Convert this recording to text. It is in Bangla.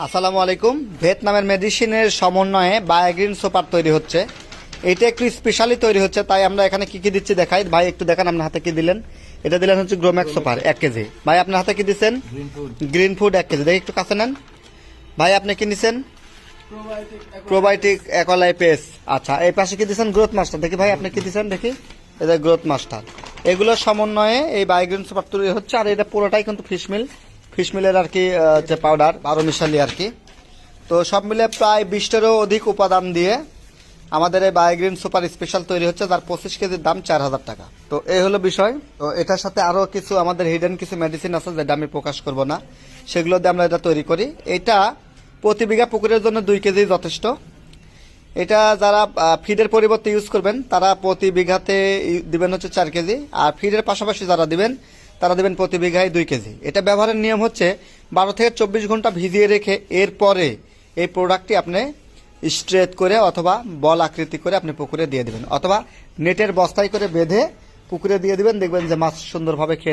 আসসালামু আলাইকুম। ভিয়েতনামের মেডিসিনের সমন্বয়ে বায়োগ্রিন সুপার তৈরি হচ্ছে। এটা একটু স্পেশালি তৈরি হচ্ছে, তাই আমরা এখানে কি কি দিচ্ছি দেখাই। ভাই একটু দেখান, আপনার হাতে কি দিলেন? এটা দিলেন হচ্ছে গ্রোম্যাক্স সুপার 1 কেজি। ভাই আপনার হাতে কি দিচ্ছেন? Green food 1 KG. দেখি একটু কাছে নেন। ভাই আপনি কি নিছেন? প্রোবায়োটিক একলাই পেস। আচ্ছা, এই পাশে কি দিচ্ছেন? Growth master. দেখি ভাই আপনি কি দিচ্ছেন দেখি। এটা গ্রোথ মাস্টার। এগুলোর সমন্বয়ে এই বায়োগ্রিন সুপার তৈরি হচ্ছে। আর এটা পুরোটাই কিন্তু ফিশমিলের আর কি যে পাউডার 12 মিশালি আর কি। তো সব মিলে প্রায় 20টারও অধিক উপাদান দিয়ে আমাদের এই বায়োগ্রিন সুপার স্পেশাল তৈরি হচ্ছে, যার 25 কেজির দাম 4000 টাকা। তো এই হলো বিষয়। তো এটার সাথে আরো কিছু আমাদের হিডেন কিছু মেডিসিন আছে যেটা আমি প্রকাশ করব না, সেগুলো দিয়ে আমরা এটা তৈরি করি। এটা প্রতি বিঘা পুকুরের জন্য 2 কেজি যথেষ্ট। এটা যারা ফিডের পরিবর্তে ইউজ করবেন তারা প্রতি বিঘাতে দিবেন হচ্ছে 4 কেজি, আর ফিডের পাশাপাশি যারা দিবেন তারা দিবেন প্রতি বিঘায় 2 কেজি। এটা ব্যবহারের নিয়ম হচ্ছে 12 থেকে 24 ঘন্টা ভিজিয়ে রেখে এরপরে এই প্রোডাক্টটি আপনি স্ট্রেট করে অথবা বল আকৃতি করে আপনি পুকুরে দিয়ে দিবেন, অথবা নেটের বস্তায় করে বেঁধে পুকুরে দিয়ে দিবেন। দেখবেন যে মাছ সুন্দরভাবে খেয়ে